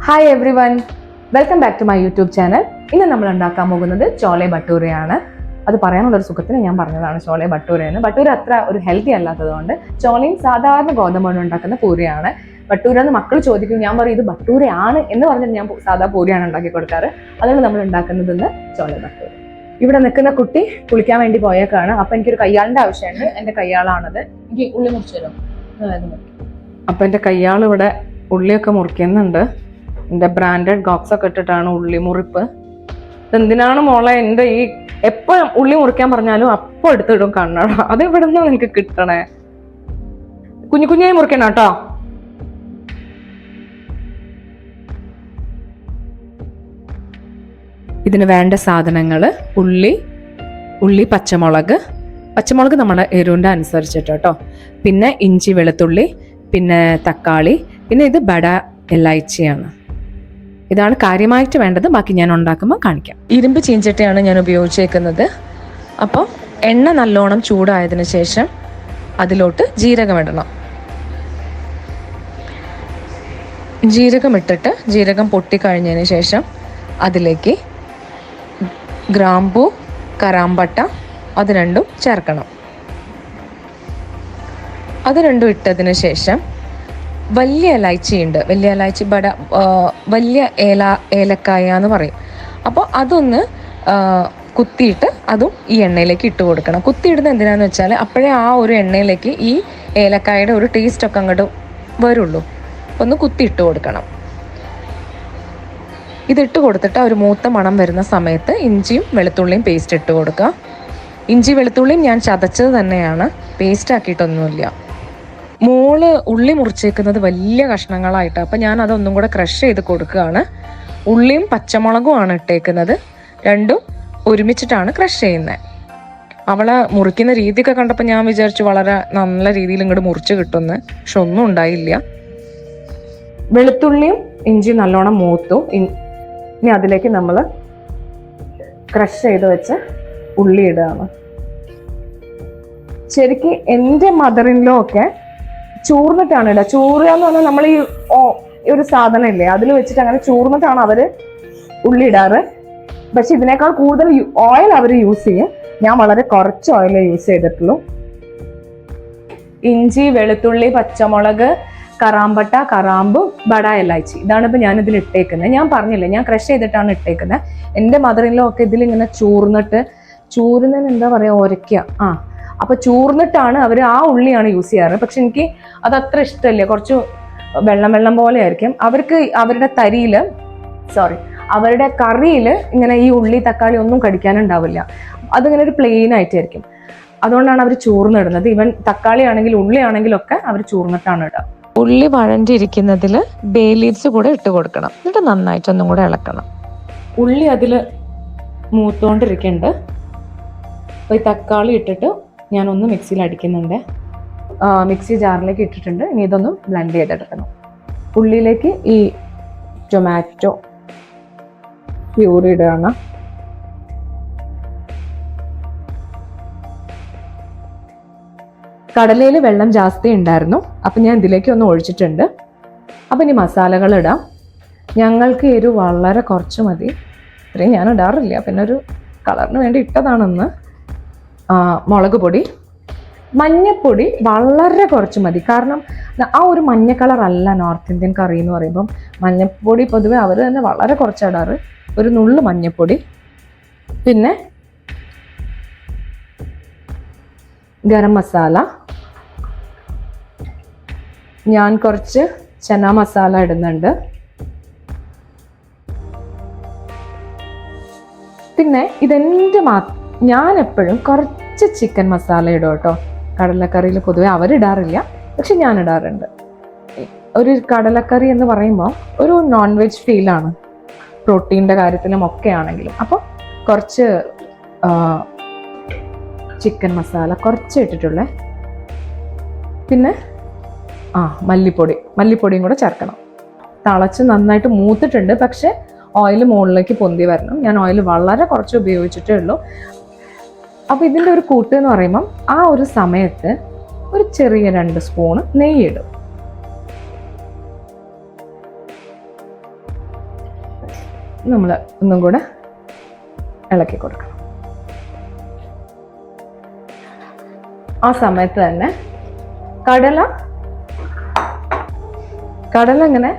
Hi everyone, welcome back to my YouTube channel. ഇന്ന് നമ്മൾ ഉണ്ടാക്കാൻ പോകുന്നത് ചോലെ ഭട്ടൂരയാണ്. അത് പറയാനുള്ള ഒരു സുഖത്തിന് ഞാൻ പറഞ്ഞതാണ് ചോലെ ഭട്ടൂരയെന്ന്. ഭട്ടൂര അത്ര ഒരു ഹെൽത്തി അല്ലാത്തതുകൊണ്ട് ചോലയും സാധാരണ ഗോതമ്പ് കൊണ്ട് ഉണ്ടാക്കുന്ന പൂരിയാണ്. ഭട്ടൂര എന്ന് മക്കൾ ചോദിക്കും, ഞാൻ പറയും ഇത് ഭട്ടൂരയാണ് എന്ന് പറഞ്ഞിട്ട് ഞാൻ സാധാ പൂരിയാണ് ഉണ്ടാക്കി കൊടുക്കാറ്. അതുകൊണ്ട് നമ്മൾ ഉണ്ടാക്കുന്നത് ഇന്ന് ചോലെ ഭട്ടൂര. ഇവിടെ നിൽക്കുന്ന കുട്ടി കുളിക്കാൻ വേണ്ടി പോയേക്കാണ്. അപ്പൊ എനിക്കൊരു കയ്യാളിന്റെ ആവശ്യമുണ്ട്. എന്റെ കയ്യാളാണത്. എനിക്ക് ഉള്ളി മുറിച്ചു തരും. അപ്പൊ എന്റെ കയ്യാൾ ഇവിടെ ഉള്ളിയൊക്കെ മുറിക്കുന്നുണ്ട്. എൻ്റെ ബ്രാൻഡഡ് ഗോക്സ് ഒക്കെ ഇട്ടിട്ടാണ് ഉള്ളി മുറിപ്പ്. ഇതെന്തിനാണ് മോളെ എൻ്റെ ഈ എപ്പോൾ ഉള്ളി മുറിക്കാൻ പറഞ്ഞാലും അപ്പോൾ എടുത്തിടും കണ്ണട. അത് എവിടെ നിന്നാണ് എനിക്ക് കിട്ടണേ? കുഞ്ഞു കുഞ്ഞായി മുറിക്കണം കേട്ടോ. ഇതിന് വേണ്ട സാധനങ്ങൾ ഉള്ളി പച്ചമുളക് നമ്മുടെ എരിവിൻ്റെ അനുസരിച്ചിട്ട് കേട്ടോ. പിന്നെ ഇഞ്ചി വെളുത്തുള്ളി, പിന്നെ തക്കാളി, പിന്നെ ഇത് ബട എലൈച്ചിയാണ്. ഇതാണ് കാര്യമായിട്ട് വേണ്ടത്. ബാക്കി ഞാൻ ഉണ്ടാക്കുമ്പോൾ കാണിക്കാം. ഇരുമ്പ് ചീഞ്ചട്ടിയാണ് ഞാൻ ഉപയോഗിച്ചേക്കുന്നത്. അപ്പോൾ എണ്ണ നല്ലോണം ചൂടായതിനു ശേഷം അതിലോട്ട് ജീരകം ഇടണം. ജീരകം ഇട്ടിട്ട് ജീരകം പൊട്ടിക്കഴിഞ്ഞതിന് ശേഷം അതിലേക്ക് ഗ്രാമ്പൂ, കറാമ്പട്ട അത് രണ്ടും ചേർക്കണം. അത് രണ്ടും ഇട്ടതിന് ശേഷം വലിയ ഇലൈച്ചി ഉണ്ട്, വലിയ ഇലൈച്ചി വലിയ ഏലക്കായ എന്ന് പറയും. അപ്പോൾ അതൊന്ന് കുത്തിയിട്ട് അതും ഈ എണ്ണയിലേക്ക് ഇട്ട് കൊടുക്കണം. കുത്തിയിടുന്നത് എന്തിനാന്ന് വെച്ചാൽ അപ്പോഴേ ആ ഒരു എണ്ണയിലേക്ക് ഈ ഏലക്കായയുടെ ഒരു ടേസ്റ്റൊക്കെ അങ്ങോട്ട് വരുള്ളൂ. ഒന്ന് കുത്തിയിട്ട് കൊടുക്കണം. ഇതിട്ട് കൊടുത്തിട്ട് ഒരു മൂത്ത മണം വരുന്ന സമയത്ത് ഇഞ്ചിയും വെളുത്തുള്ളിയും പേസ്റ്റ് ഇട്ട് കൊടുക്കുക. ഇഞ്ചി വെളുത്തുള്ളിയും ഞാൻ ചതച്ചത് തന്നെയാണ്, പേസ്റ്റ് ആക്കിയിട്ടൊന്നുമില്ല. മോള് ഉള്ളി മുറിച്ചേക്കുന്നത് വലിയ കഷ്ണങ്ങളായിട്ട്, അപ്പം ഞാൻ അതൊന്നും കൂടെ ക്രഷ് ചെയ്ത് കൊടുക്കുകയാണ്. ഉള്ളിയും പച്ചമുളകുമാണ് ഇട്ടേക്കുന്നത്, രണ്ടും ഒരുമിച്ചിട്ടാണ് ക്രഷ് ചെയ്യുന്നത്. അവളെ മുറിക്കുന്ന രീതിയൊക്കെ കണ്ടപ്പോൾ ഞാൻ വിചാരിച്ചു വളരെ നല്ല രീതിയിൽ ഇങ്ങോട്ട് മുറിച്ച് കിട്ടുമെന്ന്. പക്ഷെ ഒന്നും ഉണ്ടായില്ല. വെളുത്തുള്ളിയും ഇഞ്ചിയും നല്ലോണം മൂത്തു. ഇനി അതിലേക്ക് നമ്മൾ ക്രഷ് ചെയ്ത് വെച്ച് ഉള്ളി ഇടുകയാണ്. ശരിക്കും എൻ്റെ മദറിൻലോ ഒക്കെ ചൂർന്നിട്ടാണ് ഇടുക. ചൂറുക എന്ന് പറഞ്ഞാൽ നമ്മൾ ഈ ഒരു സാധനം ഇല്ലേ, അതിൽ വെച്ചിട്ട് അങ്ങനെ ചൂർന്നിട്ടാണ് അവര് ഉള്ളി ഇടാറ്. പക്ഷെ ഇതിനേക്കാൾ കൂടുതൽ ഓയിൽ അവർ യൂസ് ചെയ്യും. ഞാൻ വളരെ കുറച്ച് ഓയിലേ യൂസ് ചെയ്തിട്ടുള്ളൂ. ഇഞ്ചി, വെളുത്തുള്ളി, പച്ചമുളക്, കറാമ്പട്ട, കറാമ്പ്, ബട എലൈച്ചി, ഇതാണ് ഇപ്പൊ ഞാൻ ഇതിൽ ഇട്ടേക്കുന്നത്. ഞാൻ പറഞ്ഞില്ലേ, ഞാൻ ക്രഷ് ചെയ്തിട്ടാണ് ഇട്ടേക്കുന്നത്. എൻ്റെ മദറിൻലോ ഒക്കെ ഇതിലിങ്ങനെ ചൂരുന്നതിന് എന്താ പറയാ, ഒരയ്ക്കുക. അപ്പൊ ചൂർന്നിട്ടാണ് അവർ ആ ഉള്ളിയാണ് യൂസ് ചെയ്യാറ്. പക്ഷെ എനിക്ക് അത് അത്ര ഇഷ്ടമല്ല. കുറച്ച് വെള്ളം പോലെ ആയിരിക്കും. അവർക്ക് അവരുടെ കറിയിൽ ഇങ്ങനെ ഈ ഉള്ളി തക്കാളി ഒന്നും കടിക്കാനുണ്ടാവില്ല. അതിങ്ങനെ ഒരു പ്ലെയിൻ ആയിട്ടായിരിക്കും. അതുകൊണ്ടാണ് അവർ ചൂർന്നിടുന്നത്. ഈവൻ തക്കാളി ആണെങ്കിലും ഉള്ളി ആണെങ്കിലും ഒക്കെ അവർ ചൂർന്നിട്ടാണ് ഇടുക. ഉള്ളി വഴണ്ടിരിക്കുന്നതിൽ ബേ ലീവ്സ് കൂടെ ഇട്ട് കൊടുക്കണം. എന്നിട്ട് നന്നായിട്ടൊന്നും കൂടെ ഇളക്കണം. ഉള്ളി അതിൽ മൂത്തോണ്ടിരിക്കുന്നുണ്ട്. അപ്പോൾ ഈ തക്കാളി ഇട്ടിട്ട് ഞാനൊന്ന് മിക്സിയിൽ അടിക്കുന്നുണ്ട്. മിക്സി ജാറിലേക്ക് ഇട്ടിട്ടുണ്ട്. ഇനി ഇതൊന്നും ബ്ലെൻഡ് ചെയ്തെടുക്കണം. ഉള്ളിയിലേക്ക് ഈ ടൊമാറ്റോ പ്യൂരി ഇടുകയാണ്. കടലയിൽ വെള്ളം ജാസ്തി ഉണ്ടായിരുന്നു, അപ്പം ഞാൻ ഇതിലേക്ക് ഒന്ന് ഒഴിച്ചിട്ടുണ്ട്. അപ്പം ഇനി മസാലകൾ ഇടാം. ഞങ്ങൾക്ക് എരിവ് വളരെ കുറച്ച് മതി. ഇത്രയും ഞാൻ ഇടാറില്ല, പിന്നെ ഒരു കളറിന് വേണ്ടി ഇട്ടതാണെന്ന്. മുളക് പൊടി, മഞ്ഞപ്പൊടി വളരെ കുറച്ച് മതി. കാരണം ആ ഒരു മഞ്ഞ കളറല്ല നോർത്ത് ഇന്ത്യൻ കറി എന്ന് പറയുമ്പം. മഞ്ഞപ്പൊടി പൊതുവെ അവർ തന്നെ വളരെ കുറച്ച് ഇടാറ്. ഒരു നുള്ളു മഞ്ഞപ്പൊടി, പിന്നെ ഗരം മസാല, ഞാൻ കുറച്ച് ചന മസാല ഇടുന്നുണ്ട്. പിന്നെ ഞാൻ എപ്പോഴും കുറച്ച് ചിക്കൻ മസാല ഇടും കേട്ടോ. കടലക്കറിയിൽ പൊതുവെ അവരിടാറില്ല, പക്ഷെ ഞാൻ ഇടാറുണ്ട്. ഒരു കടലക്കറി എന്ന് പറയുമ്പോൾ ഒരു നോൺ വെജ് ഫീലാണ്, പ്രോട്ടീൻ്റെ കാര്യത്തിലും ഒക്കെ ആണെങ്കിലും. അപ്പോൾ കുറച്ച് ചിക്കൻ മസാല കുറച്ച് ഇട്ടിട്ടുള്ളേ. പിന്നെ മല്ലിപ്പൊടിയും കൂടെ ചേർക്കണം. തിളച്ച് നന്നായിട്ട് മൂത്തിട്ടുണ്ട്, പക്ഷെ ഓയിൽ മുകളിലേക്ക് പൊന്തി വരണം. ഞാൻ ഓയിൽ വളരെ കുറച്ച് ഉപയോഗിച്ചിട്ടേ ഉള്ളൂ. അപ്പോൾ ഇതിൻ്റെ ഒരു കൂട്ട് എന്ന് പറയുമ്പം ആ ഒരു സമയത്ത് ഒരു ചെറിയ 2 സ്പൂണ് നെയ്യ് ഇടും. നമ്മൾ ഒന്നും കൂടെ ഇളക്കി കൊടുക്കണം. ആ സമയത്ത് തന്നെ കടല ഇങ്ങനെ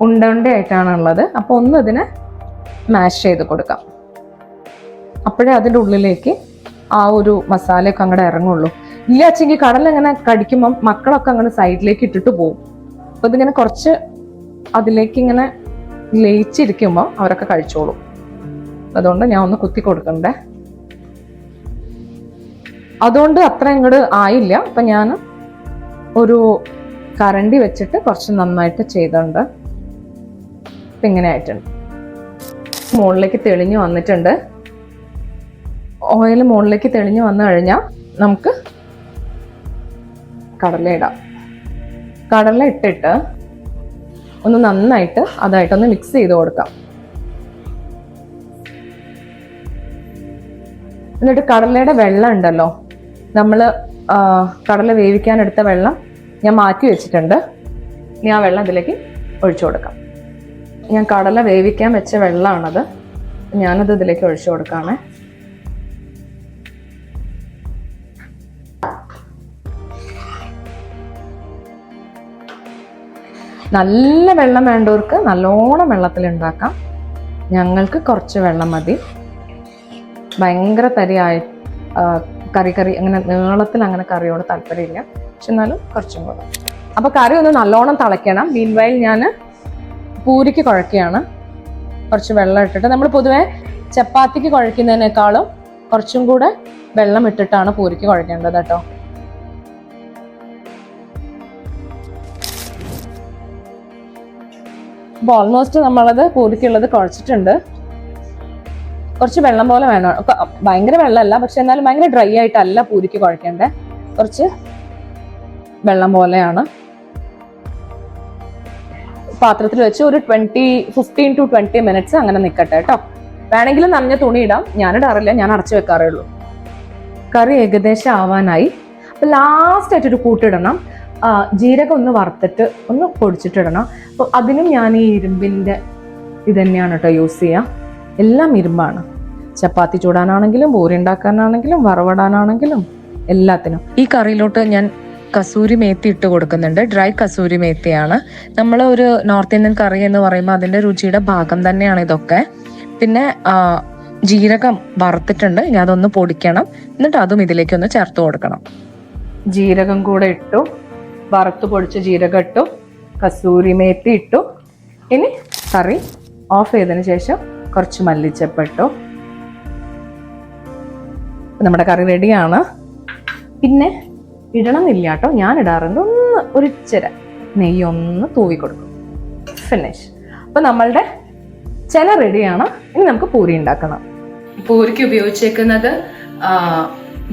ഉണ്ടയായിട്ടാണുള്ളത്. അപ്പോൾ ഒന്ന് ഇതിനെ മാഷ് ചെയ്ത് കൊടുക്കാം. അപ്പോഴേ അതിൻ്റെ ഉള്ളിലേക്ക് ആ ഒരു മസാലയൊക്കെ അങ്ങോട്ട് ഇറങ്ങുള്ളൂ. ഇല്ലാച്ചെങ്കിൽ കടല ഇങ്ങനെ കടിക്കുമ്പം മക്കളൊക്കെ അങ്ങനെ സൈഡിലേക്ക് ഇട്ടിട്ട് പോകും. അപ്പോൾ ഇതിങ്ങനെ കുറച്ച് അതിലേക്ക് ഇങ്ങനെ ലയിച്ചിരിക്കുമ്പോൾ അവരൊക്കെ കഴിച്ചോളും. അതുകൊണ്ട് ഞാൻ ഒന്ന് കുത്തി കൊടുക്കണ്ടേ. അതുകൊണ്ട് അത്ര ഇങ്ങോട്ട് ആയില്ല. അപ്പം ഞാൻ ഒരു കരണ്ടി വെച്ചിട്ട് കുറച്ച് നന്നായിട്ട് ചെയ്തിട്ടുണ്ട്. ഇപ്പം ഇങ്ങനെ ആയിട്ടുണ്ട്. മുകളിലേക്ക് തെളിഞ്ഞു വന്നിട്ടുണ്ട്. ഓയിൽ മുകളിലേക്ക് തെളിഞ്ഞു വന്നു കഴിഞ്ഞാൽ നമുക്ക് കടല ഇടാം. കടല ഇട്ടിട്ട് ഒന്ന് നന്നായിട്ട് അതായിട്ടൊന്ന് മിക്സ് ചെയ്ത് കൊടുക്കാം. എന്നിട്ട് കടലയുടെ വെള്ളം ഉണ്ടല്ലോ, നമ്മൾ കടല വേവിക്കാൻ എടുത്ത വെള്ളം ഞാൻ മാറ്റി വെച്ചിട്ടുണ്ട്. ഇനി ആ വെള്ളം ഇതിലേക്ക് ഒഴിച്ചു കൊടുക്കാം. ഞാൻ കടല വേവിക്കാൻ വെച്ച വെള്ളമാണത്. ഞാനത് ഇതിലേക്ക് ഒഴിച്ചു കൊടുക്കാമേ. നല്ല വെള്ളം വേണ്ടവർക്ക് നല്ലോണം വെള്ളത്തിൽ ഉണ്ടാക്കാം. ഞങ്ങൾക്ക് കുറച്ച് വെള്ളം മതി. ഭയങ്കര തരിയായി കറി അങ്ങനെ നീളത്തിൽ അങ്ങനെ കറിയോട് താല്പര്യമില്ല. പക്ഷെ എന്നാലും കുറച്ചും കൂടെ. അപ്പോൾ കറി ഒന്ന് നല്ലോണം തിളയ്ക്കണം. മീൻവൈൽ ഞാൻ പൂരിക്ക് കുഴക്കുകയാണ്. കുറച്ച് വെള്ളം ഇട്ടിട്ട്, നമ്മൾ പൊതുവെ ചപ്പാത്തിക്ക് കുഴക്കുന്നതിനേക്കാളും കുറച്ചും കൂടെ വെള്ളം ഇട്ടിട്ടാണ് പൂരിക്ക് കുഴക്കേണ്ടത് കേട്ടോ. അപ്പോൾ ഓൾമോസ്റ്റ് നമ്മളത് പൂരിക്കുള്ളത് കുഴച്ചിട്ടുണ്ട്. കുറച്ച് വെള്ളം പോലെ വേണം. ഭയങ്കര വെള്ളമല്ല, പക്ഷെ എന്നാലും ഭയങ്കര ഡ്രൈ ആയിട്ടല്ല പൂരിക്ക് കുഴക്കേണ്ടത്. കുറച്ച് വെള്ളം പോലെയാണ്. പാത്രത്തിൽ വെച്ച് ഒരു 15 to 20 മിനിറ്റ്സ് അങ്ങനെ നിൽക്കട്ടെ കേട്ടോ. വേണമെങ്കിൽ നനഞ്ഞ തുണി ഇടാം. ഞാനിടാറില്ല, ഞാൻ അടച്ചു വെക്കാറേ ഉള്ളൂ. കറി ഏകദേശം ആവാനായി. അപ്പോൾ ലാസ്റ്റായിട്ടൊരു കൂട്ടിടണം. ജീരകം ഒന്ന് വറുത്തിട്ട് ഒന്ന് പൊടിച്ചിട്ടിടണം. അപ്പോൾ അതിനും ഞാൻ ഈ ഇരുമ്പിൻ്റെ ഇത് തന്നെയാണ് കേട്ടോ യൂസ് ചെയ്യുക. എല്ലാം ഇരുമ്പാണ്. ചപ്പാത്തി ചൂടാനാണെങ്കിലും പൂരി ഉണ്ടാക്കാനാണെങ്കിലും വറവിടാനാണെങ്കിലും എല്ലാത്തിനും. ഈ കറിയിലോട്ട് ഞാൻ കസൂരി മേത്തി ഇട്ട് കൊടുക്കുന്നുണ്ട്. ഡ്രൈ കസൂരി മേത്തിയാണ്. നമ്മൾ ഒരു നോർത്ത് ഇന്ത്യൻ കറി എന്ന് പറയുമ്പോൾ അതിൻ്റെ രുചിയുടെ ഭാഗം തന്നെയാണ് ഇതൊക്കെ. പിന്നെ ജീരകം വറുത്തിട്ടുണ്ട്. ഇനി അതൊന്ന് പൊടിക്കണം. എന്നിട്ട് അതും ഇതിലേക്കൊന്ന് ചേർത്ത് കൊടുക്കണം. ജീരകം കൂടെ ഇട്ടു, വറുത്ത് പൊടിച്ച ജീരകം ഇട്ടു, കസൂരി മേത്തി ഇട്ടു. ഇനി കറി ഓഫ് ചെയ്തതിന് ശേഷം കുറച്ച് മല്ലിച്ചപ്പ് ഇട്ടു. നമ്മുടെ കറി റെഡിയാണ്. പിന്നെ ഇടണമെന്നില്ല കേട്ടോ, ഞാൻ ഇടാറുണ്ട്. ഒന്ന് ഒരു ഇച്ചിരി നെയ്യൊന്ന് തൂവി കൊടുക്കും. ഫിനിഷ്. അപ്പോൾ നമ്മളുടെ ചില റെഡിയാണ്. ഇനി നമുക്ക് പൂരി ഉണ്ടാക്കണം. പൂരിക്ക് ഉപയോഗിച്ചേക്കുന്നത്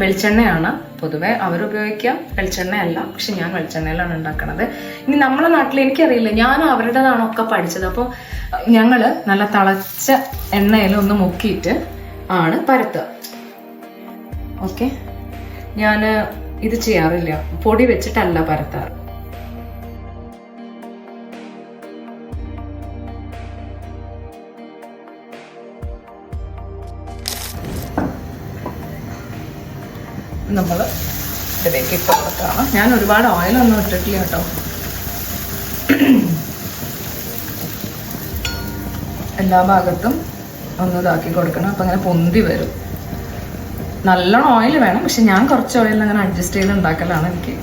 വെളിച്ചെണ്ണയാണ്. പൊതുവെ അവരുപയോഗിക്കുക വെളിച്ചെണ്ണയല്ല, പക്ഷെ ഞാൻ വെളിച്ചെണ്ണയിലാണ് ഉണ്ടാക്കുന്നത്. ഇനി നമ്മളെ നാട്ടിൽ എനിക്കറിയില്ല, ഞാൻ അവരുടേതാണോ ഒക്കെ പഠിച്ചത്. അപ്പോൾ ഞങ്ങൾ നല്ല തിളച്ച എണ്ണയിൽ ഒന്ന് മുക്കിയിട്ട് ആണ് പരത്തുക. ഓക്കെ, ഞാൻ ഇത് ചെയ്യാറില്ല, പൊടി വെച്ചിട്ടല്ല പരത്താറ്. നമ്മൾ ഇതിലേക്ക് ഇട്ട് കൊടുക്കണം. ഞാൻ ഒരുപാട് ഓയിലൊന്നും ഇട്ടിട്ടില്ല കേട്ടോ. എല്ലാ ഭാഗത്തും ഒന്ന് ഇതാക്കി കൊടുക്കണം. അപ്പം അങ്ങനെ പൊന്തി വരും. നല്ലോണം ഓയിൽ വേണം, പക്ഷെ ഞാൻ കുറച്ച് ഓയിൽ അങ്ങനെ അഡ്ജസ്റ്റ് ചെയ്ത് ഉണ്ടാക്കലാണ് എനിക്ക്.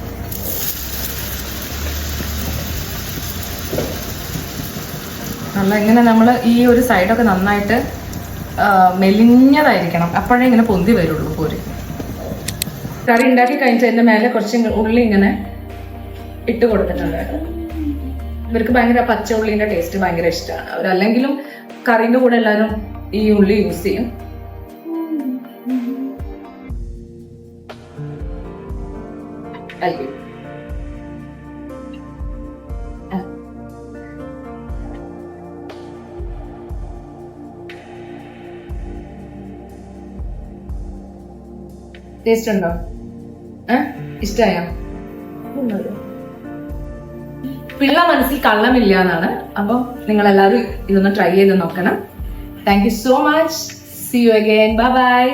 നല്ല ഇങ്ങനെ നമ്മൾ ഈ ഒരു സൈഡൊക്കെ നന്നായിട്ട് മെലിഞ്ഞതായിരിക്കണം. അപ്പോഴേ ഇങ്ങനെ പൊന്തി വരുള്ളൂ പൂരി. കറി ഉണ്ടാക്കി കഴിഞ്ഞിട്ട് അതിൻ്റെ മേലെ കുറച്ച് ഉള്ളി ഇങ്ങനെ ഇട്ട് കൊടുത്തിട്ടുണ്ട്. ഇവർക്ക് ഭയങ്കര പച്ച ഉള്ളിൻ്റെ ടേസ്റ്റ് ഭയങ്കര ഇഷ്ടമാണ്. അവരല്ലെങ്കിലും കറീൻ്റെ കൂടെ എല്ലാവരും ഈ ഉള്ളി യൂസ് ചെയ്യും. ടേസ്റ്റ് ഉണ്ടോ? ഇഷ്ടായോ? പിള്ള മനസ്സിൽ കള്ളമില്ല എന്നാണ്. അപ്പം നിങ്ങളെല്ലാവരും ഇതൊന്ന് ട്രൈ ചെയ്ത് നോക്കണം. Thank you so much. See you again. Bye by.